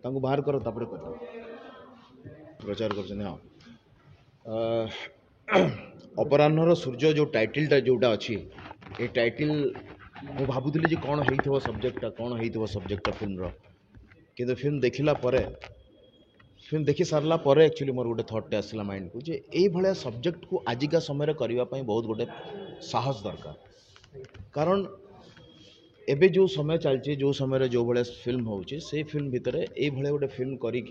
बाहर कर तापर कर प्रचार कर अपराह्नर सूर्य जो टाइटलटा जोटा अच्छी ये टाइटल मु भावुली कौन हो सब्जेक्टा कौन हो सब्जेक्टा फिल्म कि फिल्म देखला फिल्म देखी सारा पर एक्चुअली मोर गोटे थॉट आसला माइंड को जे ये भाया सब्जेक्ट को आजिका समय करने बहुत गोटे साहस दरकार कारण एबे जो समय चलती जो समय जो भाया फिल्म होची से फिल्म भितर ये भाया गोटे फिल्म करी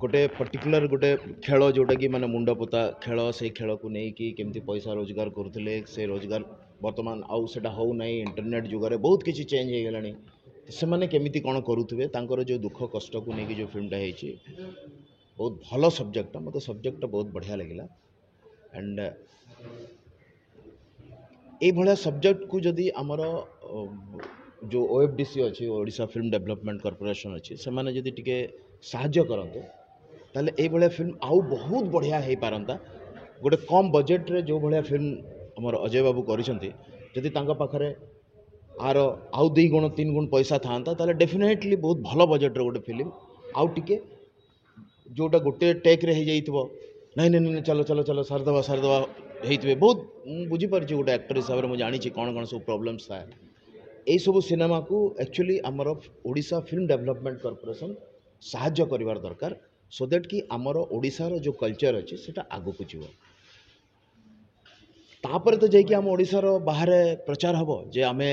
गोटे पर्टिकुलर गोटे खेल जोटा कि माने मुंड पोता खेल से खेल को लेकिन केमती पैसा रोजगार करुले से रोजगार बर्तमान आउ से हो ना इंटरनेट जुगर बहुत किसी चेंज हो गलानी से मैंने केमिति कौन करुवे तांकर जो दुख कष्ट को लेकिन जो फिल्मटा है बहुत भल सब्जेक्ट मत सब्जेक्ट बहुत बढ़िया लगिला एंड ये भाया सब्जेक्ट को जदि आमर जो OFDC अच्छी ओडिशा फिल्म डेवलपमेंट कॉर्पोरेशन अच्छी से माने जदि टिके साहाय्य करते ताले ये भाया फिल्म आउ बहुत बढ़िया हो पारंता गोटे कम बजेट रे जो भाया फिल्म आमर अजय बाबू करिसेंती जदि तांका पाखरे आर आउ 2 गुण 3 गुण पैसा था ताले डेफिनेटली बहुत भल बजेट रे गोटे फिल्म आउ टिके जोटा गोटे टेक रे हो जाइतबो नहीं नहीं नहीं चलो चलो चलो सारदवा होते बहुत बुझीपार गोटे एक्टर हिसाब से मुझे कौन कौन सब प्रोब्लेम्स था यही सब सिनेमा को एक्चुअली आमर ओडिशा फिल्म डेवलपमेंट कॉर्पोरेशन साहाय्य करिवार दरकार सो दैट कि आमर ओडिशार जो कल्चर अच्छी सेटा आगो को जीव तापर तो जाकि आम ओडिशार बाहर प्रचार हम जे आमे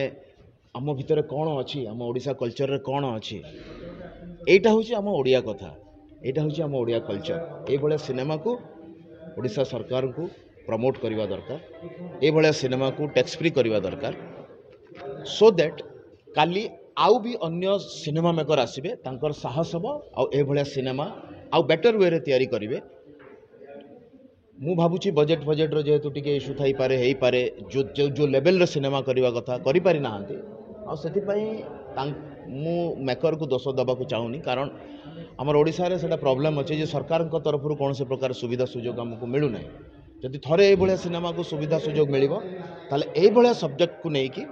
आम भितर कौन अच्छी आम ओडिशा कल्चर रे कौन अच्छी एटा हूँ आम ओडिया कथा एटा हूँ आम ओडिया कल्चर ये भाया सिनेमा को ओडिशा सरकार को प्रमोट करवा दरकार ये भाया सिनेमा को टैक्स फ्री करवा दरकार सो दैट काली आउ भी अन्य सिनेमा मेकर आसबे तांकर साहस हम आउ भाया सिनेमा आउ बेटर वे रे तैयारी करिवे मु भावुची बजेट रो जेहेतु टिके इश्यू थाई पारे हेई पारे जो जो, जो लेवल रे सिनेमा करवा कथा करि पारि नाहंती आ सेति पई मु मेकर को दोष दबा को चाहूनी कारण आमर ओडिशा रे सेटा प्रॉब्लम अच्छे जे सरकार को तरफ कौन से प्रकार सुविधा सुजोग हमको मिलू ना जदि थरे ए भलिया सिनेमा को सुविधा सुजोग मिलिबो ताले ए भलिया सब्जेक्ट को नेकी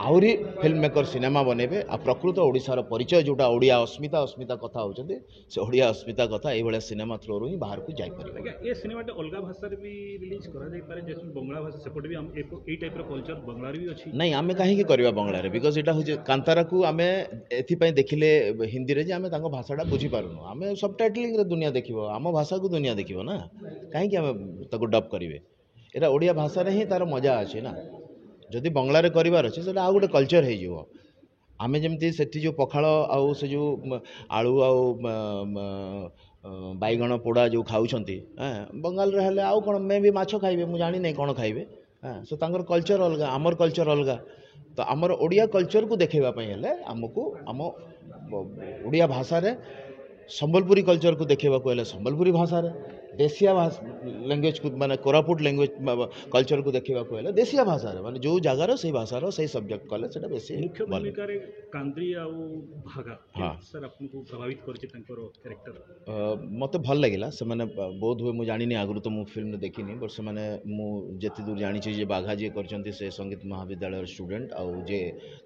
आउरी फिल्म मेकर सिनेमा बनेबे आ प्रकृत ओडिशार परिचय जोटा ओडिया अस्मिता कथा होचंदी से ओडिया अस्मिता कथा ए भलिया सिनेमा थ्रू ही बाहर को जाई परिबो ये सिनेमाटा अलगा भाषा रे भी रिलीज करा जाई पारे जैसे बंगला भाषा सेपट भी हम ए टाइप रो कल्चर बंगला रे भी अछि नहीं आमे काहे की करबा बंगला रे बिकॉज़ एटा हो कांतारा को आमे एथि पई देखिले हिंदी रे जे आमे तांको भाषाटा बुझी पारुनो आमे सबटाइटलिंग रे दुनिया देखिबो आम भाषा को दुनिया देखिबो ना काहे की आमे ताको डब करिवे एटा ओडिया भाषा रे ही तार मजा अछि ना जदि बंगला रे करिवार अछि सेटा आ गोटे कल्चर हे जिवो आमे जेमती सेठी जो पखाळ आउ से जो आलू आउ बैगण पोड़ा जो खाउछंती बंगाल रे हेले आउ कोन मैं भी माछो खाइबे मु जानि नै कोन खाइबे सो तांकर कल्चर अलगा आमर कल्चर अलगा तो आमर ओडिया कल्चर को देखेबा पई हेले हमको आम ओडिया भाषा रे संबलपुरी कल्चर को देखेबा को हेले संबलपुरी भाषा रे देशिया लैंग्वेज को माने कोरापुट लैंग्वेज कल्चर को देखा को देशिया भाषा रे माने जो जगार से भाषार से सब्जेक्ट कले सेटा बेसी मुख्य भूमिका रे कांद्री आ भागा हां सर आपको प्रभावित करछि तंकर कैरेक्टर मते भल लागिला से माने बहुत हुए मु जानि नै आगु तो मु फिल्म देखिनी बट से माने मु जेति दूर जानि छी जे बाघा जे करछंती से संगीत महाविद्यालय स्टूडेंट आ जे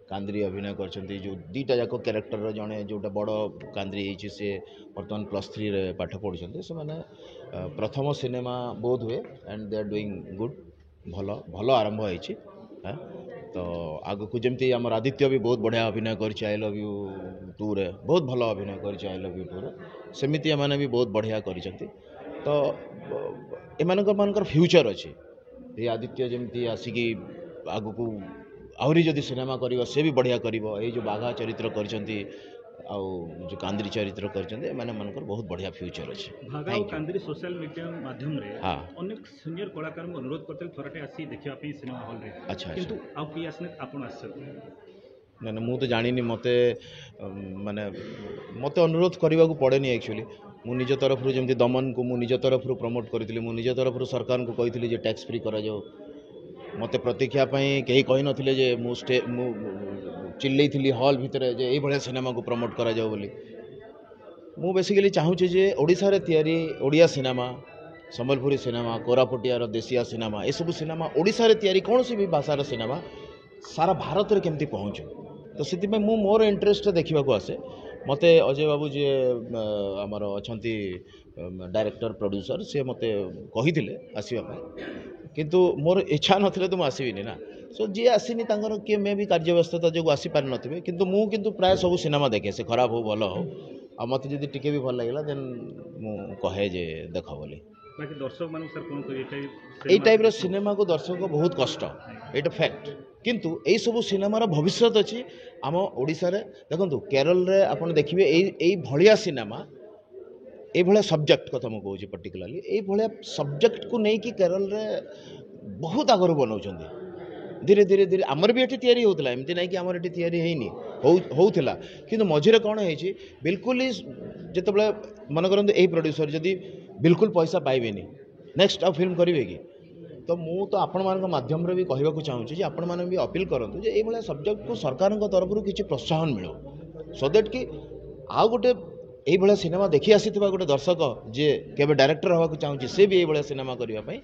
कांद्री अभिनय करछंती जो दीटा जाको कैरेक्टर जणे जोटा बड़ कांद्री हिची से वर्तमान +3 रे पाठ पढुछंती से माने प्रथम सिनेमा बोध हुए and they are doing good भल भल आरंभ होइछि तो आगु को जमती आम आदित्य भी बहुत बढ़िया अभिनय कर आई लव यू 2 रे बहुत भल अभिनय कर आई लव यू 2 रे सेमिति एमाने भी बहुत बढ़िया करिसंती तो एमानकर फ्यूचर अच्छे ये आदित्य जमती आसिकी आगु को आहरी जदि सिनेमा करिवो से भी बढ़िया करिवो ए जो बाघा चरित्र करिसंती आउ जो कांद्री चरित्र करछन्ते माने मनकर बहुत बढ़िया फ्यूचर अछि भागा और कांद्री सोशल मीडिया माध्यम रे अनेक सीनियर कलाकार को अनुरोध करते थरटे आसी देखिया पे सिनेमा हॉल रे अच्छा किंतु आउ की आसने आपण आसे ना मु तो जानिनी मते माने मते अनुरोध करबा को पड़ेनी एक्चुअली मु निज तरफ रु जेमति दमन को मु निज तरफ रु प्रमोट करथिली मु निज तरफ रु सरकार को कहिथिली जे टैक्स फ्री करा जाओ मते प्रतीक्षा पई केही कहि नथिले जे मु चिल्लै थी हॉल भितर जे ये भाया सिनेमा को प्रमोट करा जाओ बोली मु बेसिकली चाहूँगी जे ओडिशा रे तैयारी ओडिया सिनेमा संबलपुरी सिनेमा कोरापुटियार देशिया सिनेमा ये सब सिनेमा ओडिशा रे तैयारी कौन सी भी भाषार सिनेमा सारा भारत रे केमती पहुँचू तो से मोर इंटरेस्ट देखा आसे मत अजय बाबू जी आमर अच्छा डायरेक्टर प्रोड्यूसर सी मत कही आसवाई किंतु मोर इच्छा नथिले तो मुझे ना सो जी आसनी किए मे भी कार्यव्यस्तता जो आसीपार नथिबे किंतु मु किंतु प्राय सब सिनेमा देखे से खराब हो भल हो आ मत जब टिके भी भल लगे देन मु कहे जे देख बोली बाकी दर्शक मान सर कौन यही टाइप सिनेमा को दर्शक बहुत कष्ट ये फैक्ट किंतु यही सब सिनेमार भविष्य अच्छी आम ओडिशा रे देखंतु केरल रे आपण देखिबे एई भलिया सिनेमा ए भलिया सब्जेक्ट कथा मु कहूची पर्टिकुलरली ए भलिया सब्जेक्ट को नहीं कि केरल रे बहुत आगर बनाउछंदी धीरे धीरे धीरे आमर भी एठी तैयारी होतला एमती नहीं कि आमर एठी तैयारी हेनी होउथला किंतु मझिरे कोन हेची बिल्कुल ही जेतबले मन करंतु एई प्रोड्यूसर जदी बिल्कुल पैसा पाइबेनी नेक्स्ट आ फिल्म करिवे कि तो मु तो आपण मान माध्यम रे भी कहबा को चाहूची जे आपण मान भी अपील करंतु जे ए भलिया सब्जेक्ट को सरकार तरफ रु किछि प्रोत्साहन मिलो सो दैट कि आ गोटे यही भाया सिनेमा देखी आसीथिबा गोटे दर्शक जे केबे डायरेक्टर हवा को चाहूची से भी यही भाया सिनेमा करबा पई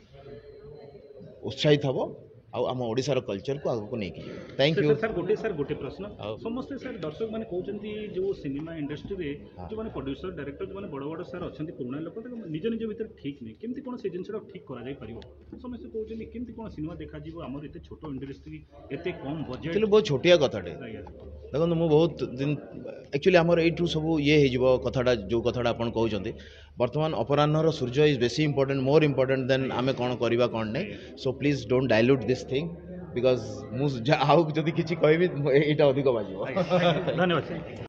उत्साहित हबो आम ओडिशार कल्चर को आगको नहीं की थैंक यू सर गोटे प्रश्न समस्त सर दर्शक मैंने कहते जो सिनेमा इंडस्ट्री रे जो मैंने प्रोड्यूसर डायरेक्टर जो बड़ बड़ सर अच्छा पुराना लोक निज निज भीतर ठीक नहीं केमती कौन से जिनसा ठीक करा जाय परिबो समस्त कहते केमती कौन सिनेमा देखा जीवो हमर एते छोट इंडस्ट्री एते कम बजट एक्चुअली बहुत छोटिया कथाटे देखो मु बहुत दिन एक्चुअली आमर एठू सब ये हो कथाटा जो कथाटा आपन कहउचंती वर्तमान अपराह्नर सूर्य इज बेसी इंपोर्टेंट मोर इंपोर्टेंट देन आमे कौन करवा कौन नहीं so please don't dilute this thing because मुझे किसी कहबी यहाँ अधिक बाजिबो धन्यवाद।